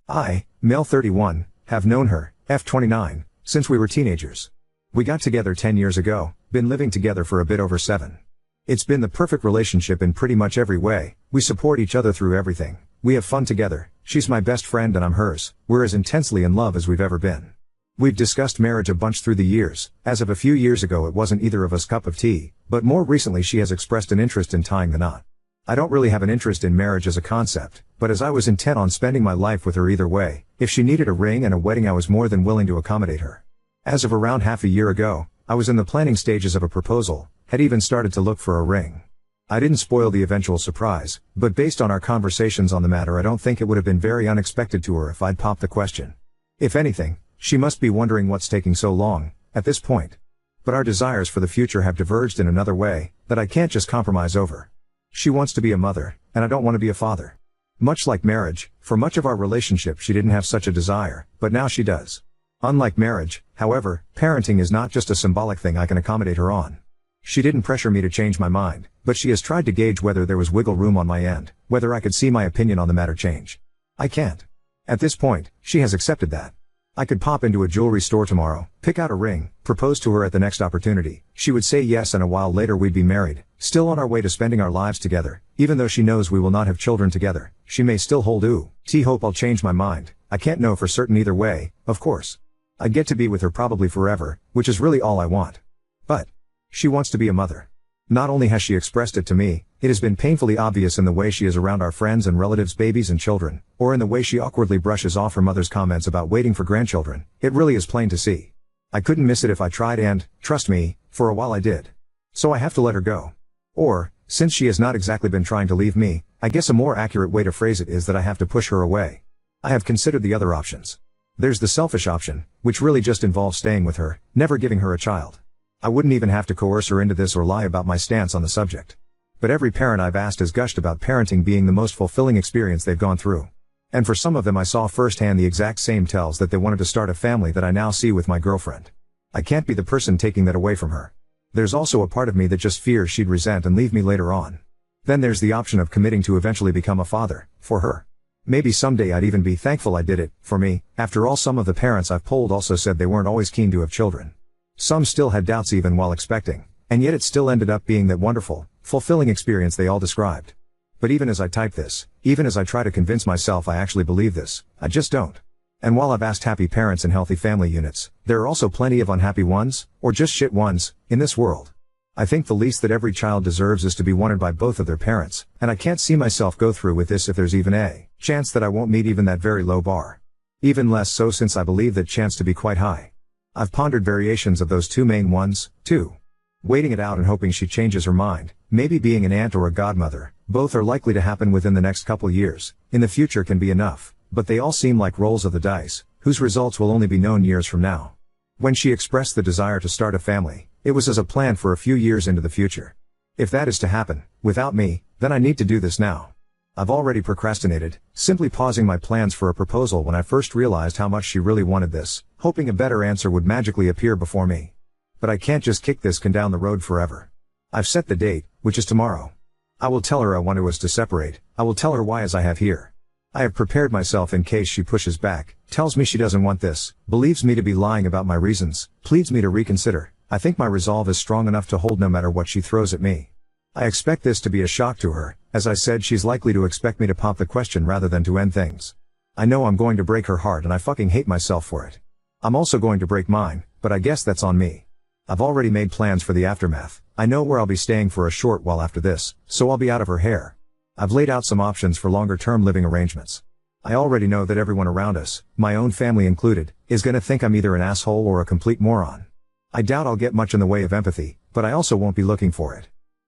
I, male 31, have known her, F29, since we were teenagers. We got together 10 years ago, been living together for a bit over 7. It's been the perfect relationship in pretty much every way. We support each other through everything. We have fun together. She's my best friend and I'm hers. We're as intensely in love as we've ever been. We've discussed marriage a bunch through the years. As of a few years ago it wasn't either of us cup of tea, but more recently she has expressed an interest in tying the knot. I don't really have an interest in marriage as a concept, but as I was intent on spending my life with her either way, if she needed a ring and a wedding I was more than willing to accommodate her. As of around half a year ago, I was in the planning stages of a proposal, had even started to look for a ring. I didn't spoil the eventual surprise, but based on our conversations on the matter I don't think it would have been very unexpected to her if I'd popped the question. If anything, she must be wondering what's taking so long, at this point. But our desires for the future have diverged in another way, that I can't just compromise over. She wants to be a mother, and I don't want to be a father. Much like marriage, for much of our relationship she didn't have such a desire, but now she does. Unlike marriage, however, parenting is not just a symbolic thing I can accommodate her on. She didn't pressure me to change my mind, but she has tried to gauge whether there was wiggle room on my end, whether I could see my opinion on the matter change. I can't. At this point, she has accepted that. I could pop into a jewelry store tomorrow, pick out a ring, propose to her at the next opportunity. She would say yes and a while later we'd be married, still on our way to spending our lives together. Even though she knows we will not have children together, she may still hold hope I'll change my mind. I can't know for certain either way, of course. I'd get to be with her probably forever, which is really all I want. But she wants to be a mother. Not only has she expressed it to me, it has been painfully obvious in the way she is around our friends and relatives' babies and children, or in the way she awkwardly brushes off her mother's comments about waiting for grandchildren. It really is plain to see. I couldn't miss it if I tried and, trust me, for a while I did. So I have to let her go. Or, since she has not exactly been trying to leave me, I guess a more accurate way to phrase it is that I have to push her away. I have considered the other options. There's the selfish option, which really just involves staying with her, never giving her a child. I wouldn't even have to coerce her into this or lie about my stance on the subject. But every parent I've asked has gushed about parenting being the most fulfilling experience they've gone through. And for some of them I saw firsthand the exact same tells that they wanted to start a family that I now see with my girlfriend. I can't be the person taking that away from her. There's also a part of me that just fears she'd resent and leave me later on. Then there's the option of committing to eventually become a father, for her. Maybe someday I'd even be thankful I did it, for me. After all, some of the parents I've polled also said they weren't always keen to have children. Some still had doubts even while expecting, and yet it still ended up being that wonderful, fulfilling experience they all described. But even as I type this, even as I try to convince myself I actually believe this, I just don't. And while I've asked happy parents and healthy family units, there are also plenty of unhappy ones, or just shit ones, in this world. I think the least that every child deserves is to be wanted by both of their parents, and I can't see myself go through with this if there's even a chance that I won't meet even that very low bar. Even less so since I believe that chance to be quite high. I've pondered variations of those two main ones, too. Waiting it out and hoping she changes her mind, maybe being an aunt or a godmother, both are likely to happen within the next couple years. In the future can be enough, but they all seem like rolls of the dice, whose results will only be known years from now. When she expressed the desire to start a family, it was as a plan for a few years into the future. If that is to happen, without me, then I need to do this now. I've already procrastinated, simply pausing my plans for a proposal when I first realized how much she really wanted this, hoping a better answer would magically appear before me. But I can't just kick this can down the road forever. I've set the date, which is tomorrow. I will tell her I want us to separate. I will tell her why as I have here. I have prepared myself in case she pushes back, tells me she doesn't want this, believes me to be lying about my reasons, pleads me to reconsider. I think my resolve is strong enough to hold no matter what she throws at me. I expect this to be a shock to her. As I said, she's likely to expect me to pop the question rather than to end things. I know I'm going to break her heart and I fucking hate myself for it. I'm also going to break mine, but I guess that's on me. I've already made plans for the aftermath. I know where I'll be staying for a short while after this, so I'll be out of her hair. I've laid out some options for longer-term living arrangements. I already know that everyone around us, my own family included, is gonna think I'm either an asshole or a complete moron. I doubt I'll get much in the way of empathy, but I also won't be looking for it.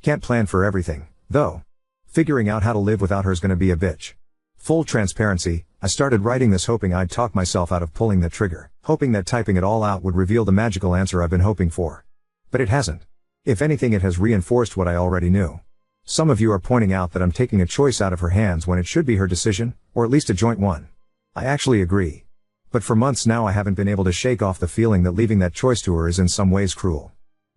Can't plan for everything, though. Figuring out how to live without her is gonna be a bitch. Full transparency, I started writing this hoping I'd talk myself out of pulling the trigger, hoping that typing it all out would reveal the magical answer I've been hoping for. But it hasn't. If anything, it has reinforced what I already knew. Some of you are pointing out that I'm taking a choice out of her hands when it should be her decision, or at least a joint one. I actually agree. But for months now I haven't been able to shake off the feeling that leaving that choice to her is in some ways cruel.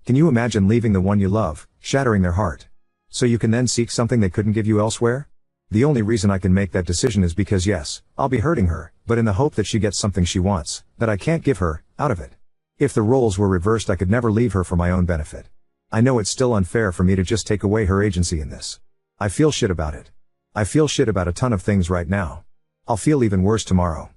Can you imagine leaving the one you love, shattering their heart, so you can then seek something they couldn't give you elsewhere? The only reason I can make that decision is because yes, I'll be hurting her, but in the hope that she gets something she wants, that I can't give her, out of it. If the roles were reversed, I could never leave her for my own benefit. I know it's still unfair for me to just take away her agency in this. I feel shit about it. I feel shit about a ton of things right now. I'll feel even worse tomorrow.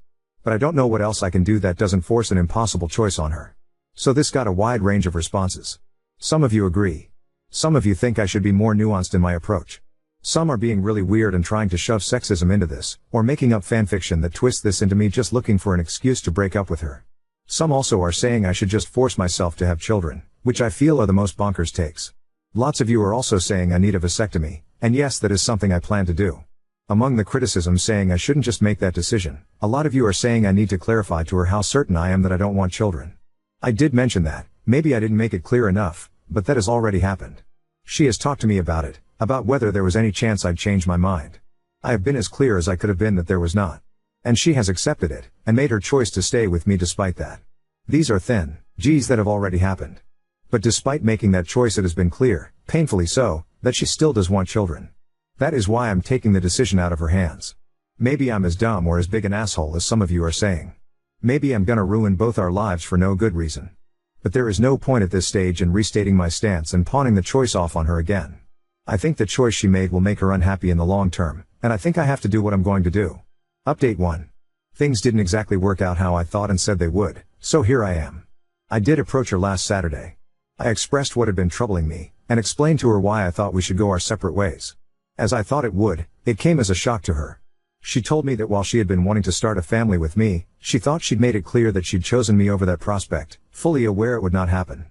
But I don't know what else I can do that doesn't force an impossible choice on her. So this got a wide range of responses. Some of you agree. Some of you think I should be more nuanced in my approach. Some are being really weird and trying to shove sexism into this, or making up fanfiction that twists this into me just looking for an excuse to break up with her. Some also are saying I should just force myself to have children, which I feel are the most bonkers takes. Lots of you are also saying I need a vasectomy, and yes, that is something I plan to do. Among the criticisms saying I shouldn't just make that decision, a lot of you are saying I need to clarify to her how certain I am that I don't want children. I did mention that, maybe I didn't make it clear enough, but that has already happened. She has talked to me about it, about whether there was any chance I'd change my mind. I have been as clear as I could have been that there was not. And she has accepted it, and made her choice to stay with me despite that. These are thin G's that have already happened. But despite making that choice, it has been clear, painfully so, that she still does want children. That is why I'm taking the decision out of her hands. Maybe I'm as dumb or as big an asshole as some of you are saying. Maybe I'm gonna ruin both our lives for no good reason. But there is no point at this stage in restating my stance and pawning the choice off on her again. I think the choice she made will make her unhappy in the long term, and I think I have to do what I'm going to do. Update 1. Things didn't exactly work out how I thought and said they would, so here I am. I did approach her last Saturday. I expressed what had been troubling me, and explained to her why I thought we should go our separate ways. As I thought it would, it came as a shock to her. She told me that while she had been wanting to start a family with me, she thought she'd made it clear that she'd chosen me over that prospect, fully aware it would not happen.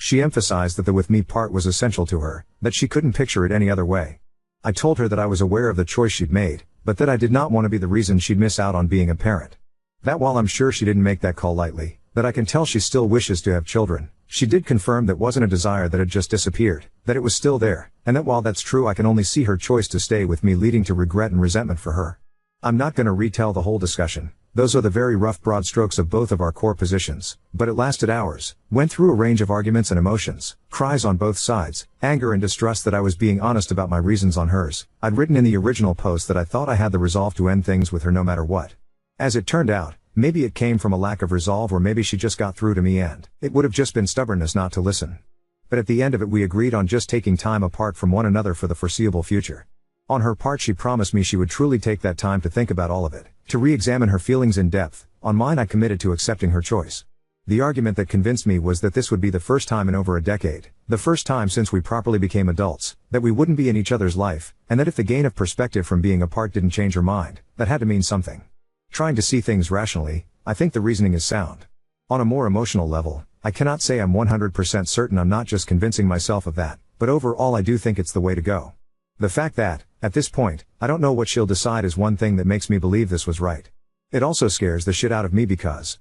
She emphasized that the with me part was essential to her, that she couldn't picture it any other way. I told her that I was aware of the choice she'd made, but that I did not want to be the reason she'd miss out on being a parent. That while I'm sure she didn't make that call lightly, that I can tell she still wishes to have children, she did confirm that wasn't a desire that had just disappeared, that it was still there, and that while that's true I can only see her choice to stay with me leading to regret and resentment for her. I'm not gonna retell the whole discussion, those are the very rough broad strokes of both of our core positions, but it lasted hours, went through a range of arguments and emotions, cries on both sides, anger and distrust that I was being honest about my reasons on hers. I'd written in the original post that I thought I had the resolve to end things with her no matter what. As it turned out, maybe it came from a lack of resolve or maybe she just got through to me and it would have just been stubbornness not to listen. But at the end of it we agreed on just taking time apart from one another for the foreseeable future. On her part she promised me she would truly take that time to think about all of it, to re-examine her feelings in depth. On mine I committed to accepting her choice. The argument that convinced me was that this would be the first time in over a decade, the first time since we properly became adults, that we wouldn't be in each other's life, and that if the gain of perspective from being apart didn't change her mind, that had to mean something. Trying to see things rationally, I think the reasoning is sound. On a more emotional level, I cannot say I'm 100% certain I'm not just convincing myself of that, but overall I do think it's the way to go. The fact that, at this point, I don't know what she'll decide is one thing that makes me believe this was right. It also scares the shit out of me because,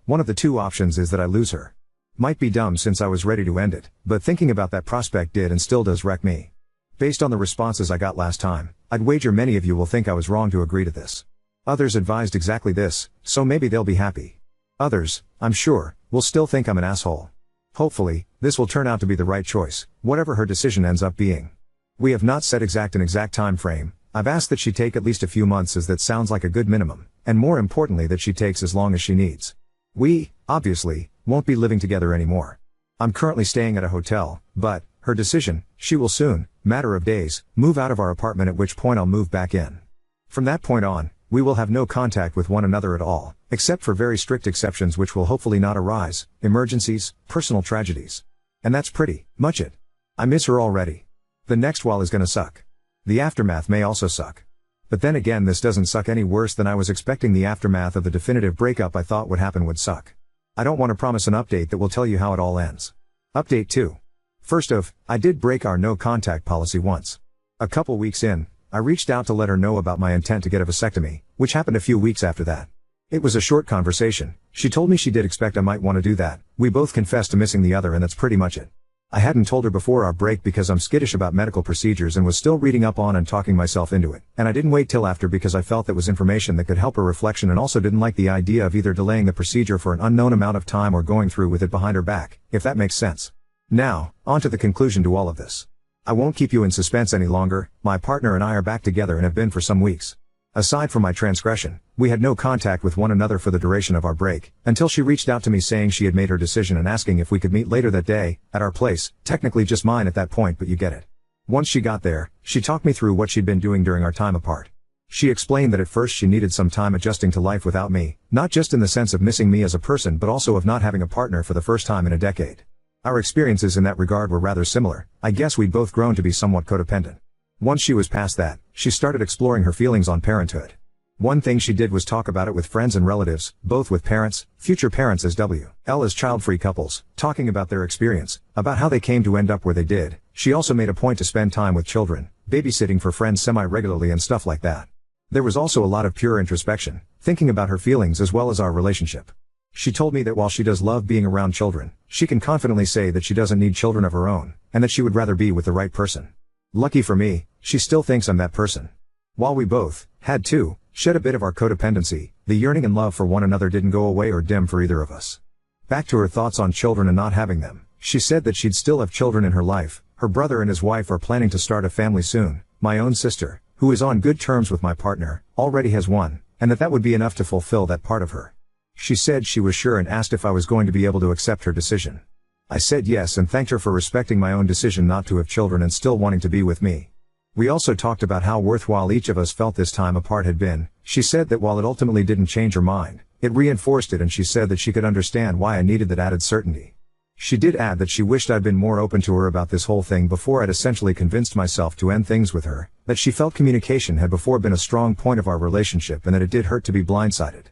one of the two options is that I lose her. Might be dumb since I was ready to end it, but thinking about that prospect did and still does wreck me. Based on the responses I got last time, I'd wager many of you will think I was wrong to agree to this. Others advised exactly this, so maybe they'll be happy. Others, I'm sure, will still think I'm an asshole. Hopefully, this will turn out to be the right choice, whatever her decision ends up being. We have not set an exact time frame. I've asked that she take at least a few months as that sounds like a good minimum, and more importantly that she takes as long as she needs. We, obviously, won't be living together anymore. I'm currently staying at a hotel, but, her decision, she will soon, matter of days, move out of our apartment at which point I'll move back in. From that point on, we will have no contact with one another at all, except for very strict exceptions which will hopefully not arise, emergencies, personal tragedies. And that's pretty much it. I miss her already. The next while is gonna suck. The aftermath may also suck. But then again this doesn't suck any worse than I was expecting the aftermath of the definitive breakup I thought would happen would suck. I don't want to promise an update that will tell you how it all ends. Update 2. First off, I did break our no contact policy once. A couple weeks in, I reached out to let her know about my intent to get a vasectomy, which happened a few weeks after that. It was a short conversation. She told me she did expect I might want to do that. We both confessed to missing the other and that's pretty much it. I hadn't told her before our break because I'm skittish about medical procedures and was still reading up on and talking myself into it, and I didn't wait till after because I felt that was information that could help her reflection and also didn't like the idea of either delaying the procedure for an unknown amount of time or going through with it behind her back, if that makes sense. Now, on to the conclusion to all of this. I won't keep you in suspense any longer. My partner and I are back together and have been for some weeks. Aside from my transgression, we had no contact with one another for the duration of our break, until she reached out to me saying she had made her decision and asking if we could meet later that day, at our place, technically just mine at that point, but you get it. Once she got there, she talked me through what she'd been doing during our time apart. She explained that at first she needed some time adjusting to life without me, not just in the sense of missing me as a person but also of not having a partner for the first time in a decade. Our experiences in that regard were rather similar. I guess we'd both grown to be somewhat codependent. Once she was past that, she started exploring her feelings on parenthood. One thing she did was talk about it with friends and relatives, both with parents, future parents as well as child-free couples, talking about their experience, about how they came to end up where they did. She also made a point to spend time with children, babysitting for friends semi-regularly and stuff like that. There was also a lot of pure introspection, thinking about her feelings as well as our relationship. She told me that while she does love being around children, she can confidently say that she doesn't need children of her own, and that she would rather be with the right person. Lucky for me, she still thinks I'm that person. While we both had to shed a bit of our codependency, the yearning and love for one another didn't go away or dim for either of us. Back to her thoughts on children and not having them, she said that she'd still have children in her life. Her brother and his wife are planning to start a family soon. My own sister, who is on good terms with my partner, already has one, and that would be enough to fulfill that part of her. She said she was sure and asked if I was going to be able to accept her decision. I said yes and thanked her for respecting my own decision not to have children and still wanting to be with me. We also talked about how worthwhile each of us felt this time apart had been. She said that while it ultimately didn't change her mind, it reinforced it, and she said that she could understand why I needed that added certainty. She did add that she wished I'd been more open to her about this whole thing before I'd essentially convinced myself to end things with her, that she felt communication had before been a strong point of our relationship and that it did hurt to be blindsided.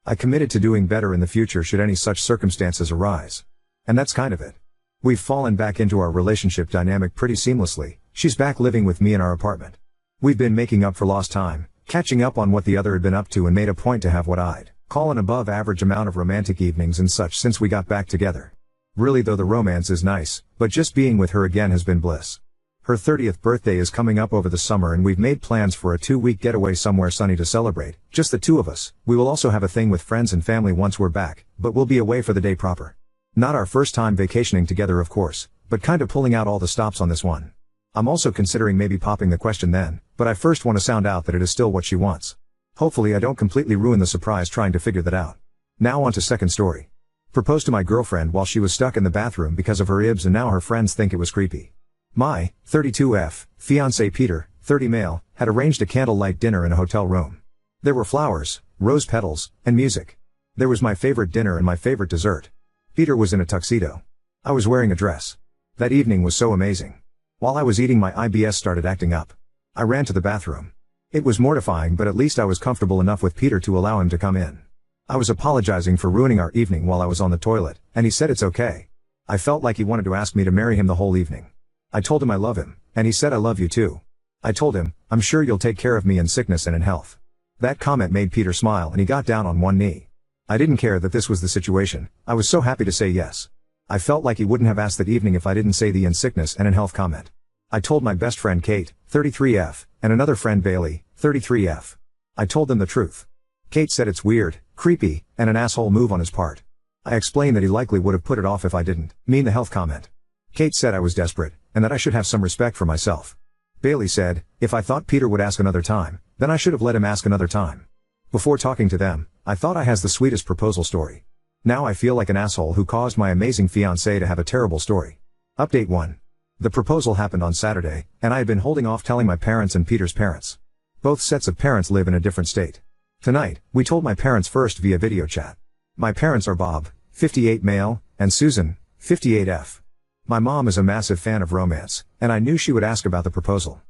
I committed to doing better in the future should any such circumstances arise. And that's kind of it. We've fallen back into our relationship dynamic pretty seamlessly. She's back living with me in our apartment. We've been making up for lost time, catching up on what the other had been up to, and made a point to have what I'd call an above average amount of romantic evenings and such since we got back together. Really though, the romance is nice, but just being with her again has been bliss. Her 30th birthday is coming up over the summer and we've made plans for a 2-week getaway somewhere sunny to celebrate, just the two of us. We will also have a thing with friends and family once we're back, but we'll be away for the day proper. Not our first time vacationing together of course, but kind of pulling out all the stops on this one. I'm also considering maybe popping the question then, but I first want to sound out that it is still what she wants. Hopefully I don't completely ruin the surprise trying to figure that out. Now on to second story. Proposed to my girlfriend while she was stuck in the bathroom because of her ibs and now her friends think it was creepy. My 32F fiancé Peter, 30 male, had arranged a candlelight dinner in a hotel room. There were flowers, rose petals, and music. There was my favorite dinner and my favorite dessert. Peter was in a tuxedo. I was wearing a dress. That evening was so amazing. While I was eating, my IBS started acting up. I ran to the bathroom. It was mortifying, but at least I was comfortable enough with Peter to allow him to come in. I was apologizing for ruining our evening while I was on the toilet, and he said it's okay. I felt like he wanted to ask me to marry him the whole evening. I told him I love him, and he said I love you too. I told him, I'm sure you'll take care of me in sickness and in health. That comment made Peter smile and he got down on one knee. I didn't care that this was the situation. I was so happy to say yes. I felt like he wouldn't have asked that evening if I didn't say the in sickness and in health comment. I told my best friend Kate, 33F, and another friend Bailey, 33F. I told them the truth. Kate said it's weird, creepy, and an asshole move on his part. I explained that he likely would have put it off if I didn't mean the health comment. Kate said I was desperate, and that I should have some respect for myself. Bailey said, if I thought Peter would ask another time, then I should have let him ask another time. Before talking to them, I thought I has the sweetest proposal story. Now I feel like an asshole who caused my amazing fiancé to have a terrible story. Update 1. The proposal happened on Saturday, and I had been holding off telling my parents and Peter's parents. Both sets of parents live in a different state. Tonight, we told my parents first via video chat. My parents are Bob, 58 male, and Susan, 58F. My mom is a massive fan of romance, and I knew she would ask about the proposal.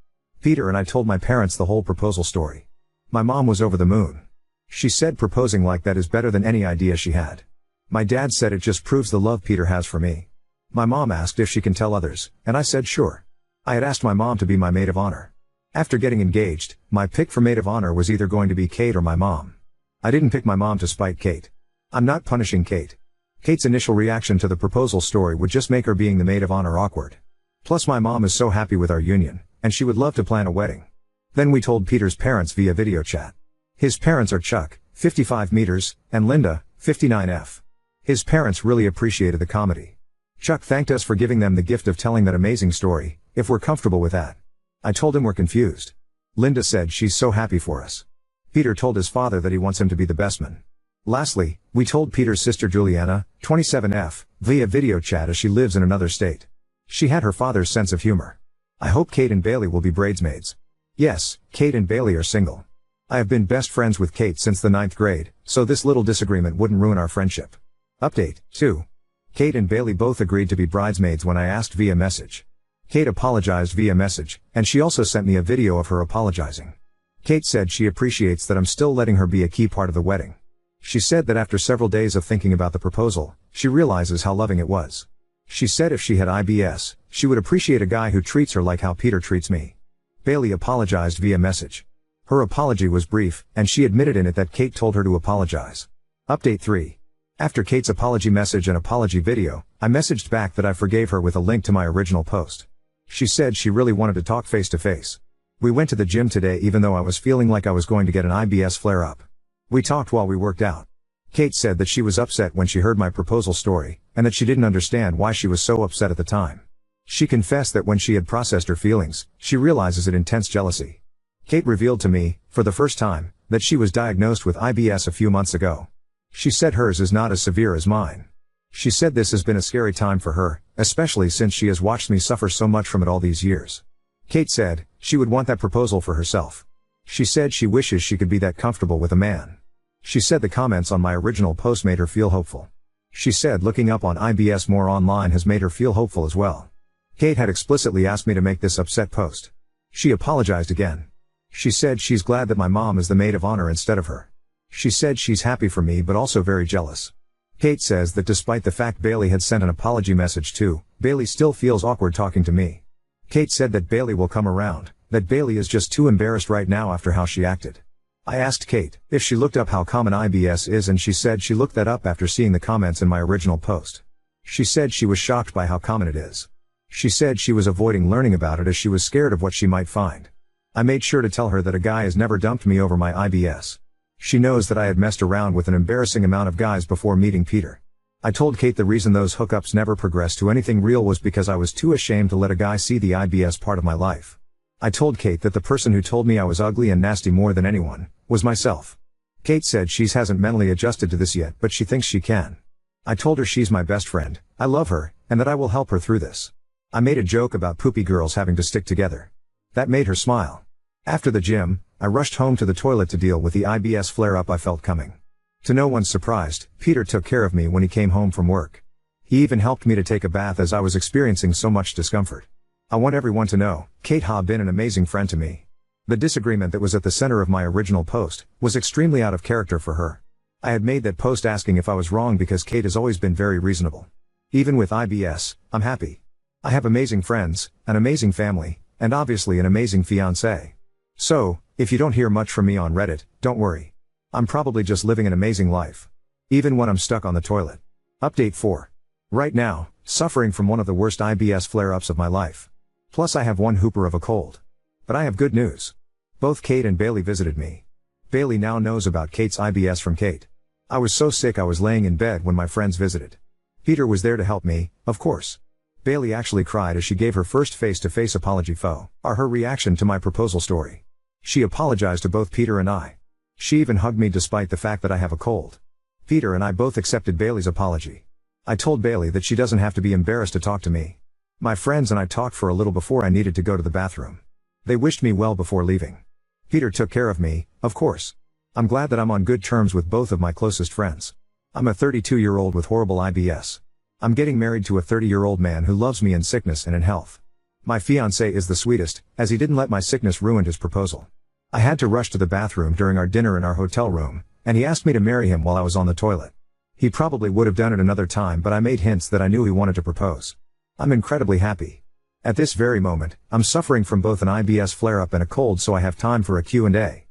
Peter and I told my parents the whole proposal story. My mom was over the moon. She said proposing like that is better than any idea she had. My dad said it just proves the love Peter has for me. My mom asked if she can tell others, and I said sure. I had asked my mom to be my maid of honor. After getting engaged, my pick for maid of honor was either going to be Kate or my mom. I didn't pick my mom to spite Kate. I'm not punishing Kate. Kate's initial reaction to the proposal story would just make her being the maid of honor awkward. Plus my mom is so happy with our union, and she would love to plan a wedding. Then we told Peter's parents via video chat. His parents are Chuck, 55 meters, and Linda, 59F. His parents really appreciated the comedy. Chuck thanked us for giving them the gift of telling that amazing story, if we're comfortable with that. I told him we're confused. Linda said she's so happy for us. Peter told his father that he wants him to be the best man. Lastly, we told Peter's sister Juliana, 27F, via video chat as she lives in another state. She had her father's sense of humor. I hope Kate and Bailey will be bridesmaids. Yes, Kate and Bailey are single. I have been best friends with Kate since the 9th grade, so this little disagreement wouldn't ruin our friendship. Update 2. Kate and Bailey both agreed to be bridesmaids when I asked via message. Kate apologized via message, and she also sent me a video of her apologizing. Kate said she appreciates that I'm still letting her be a key part of the wedding. She said that after several days of thinking about the proposal, she realizes how loving it was. She said if she had IBS, she would appreciate a guy who treats her like how Peter treats me. Bailey apologized via message. Her apology was brief, and she admitted in it that Kate told her to apologize. Update 3. After Kate's apology message and apology video, I messaged back that I forgave her with a link to my original post. She said she really wanted to talk face to face. We went to the gym today even though I was feeling like I was going to get an IBS flare-up. We talked while we worked out. Kate said that she was upset when she heard my proposal story, and that she didn't understand why she was so upset at the time. She confessed that when she had processed her feelings, she realizes it intense jealousy. Kate revealed to me, for the first time, that she was diagnosed with IBS a few months ago. She said hers is not as severe as mine. She said this has been a scary time for her, especially since she has watched me suffer so much from it all these years. Kate said she would want that proposal for herself. She said she wishes she could be that comfortable with a man. She said the comments on my original post made her feel hopeful. She said looking up on IBS more online has made her feel hopeful as well. Kate had explicitly asked me to make this upset post. She apologized again. She said she's glad that my mom is the maid of honor instead of her. She said she's happy for me but also very jealous. Kate says that despite the fact Bailey had sent an apology message too, Bailey still feels awkward talking to me. Kate said that Bailey will come around, that Bailey is just too embarrassed right now after how she acted. I asked Kate if she looked up how common IBS is and she said she looked that up after seeing the comments in my original post. She said she was shocked by how common it is. She said she was avoiding learning about it as she was scared of what she might find. I made sure to tell her that a guy has never dumped me over my IBS. She knows that I had messed around with an embarrassing amount of guys before meeting Peter. I told Kate the reason those hookups never progressed to anything real was because I was too ashamed to let a guy see the IBS part of my life. I told Kate that the person who told me I was ugly and nasty more than anyone was myself. Kate said she hasn't mentally adjusted to this yet, but she thinks she can. I told her she's my best friend, I love her, and that I will help her through this. I made a joke about poopy girls having to stick together. That made her smile. After the gym, I rushed home to the toilet to deal with the IBS flare-up I felt coming. To no one's surprise, Peter took care of me when he came home from work. He even helped me to take a bath as I was experiencing so much discomfort. I want everyone to know, Kate has been an amazing friend to me. The disagreement that was at the center of my original post was extremely out of character for her. I had made that post asking if I was wrong because Kate has always been very reasonable. Even with IBS, I'm happy. I have amazing friends, an amazing family, and obviously an amazing fiancé. So, if you don't hear much from me on Reddit, don't worry. I'm probably just living an amazing life. Even when I'm stuck on the toilet. Update 4. Right now, suffering from one of the worst IBS flare-ups of my life. Plus I have one hooper of a cold. But I have good news. Both Kate and Bailey visited me. Bailey now knows about Kate's IBS from Kate. I was so sick I was laying in bed when my friends visited. Peter was there to help me, of course. Bailey actually cried as she gave her first face-to-face apology her reaction to my proposal story. She apologized to both Peter and I. She even hugged me despite the fact that I have a cold. Peter and I both accepted Bailey's apology. I told Bailey that she doesn't have to be embarrassed to talk to me. My friends and I talked for a little before I needed to go to the bathroom. They wished me well before leaving. Peter took care of me, of course. I'm glad that I'm on good terms with both of my closest friends. I'm a 32-year-old with horrible IBS. I'm getting married to a 30-year-old man who loves me in sickness and in health. My fiancé is the sweetest, as he didn't let my sickness ruin his proposal. I had to rush to the bathroom during our dinner in our hotel room, and he asked me to marry him while I was on the toilet. He probably would have done it another time, but I made hints that I knew he wanted to propose. I'm incredibly happy. At this very moment, I'm suffering from both an IBS flare-up and a cold, so I have time for a Q&A.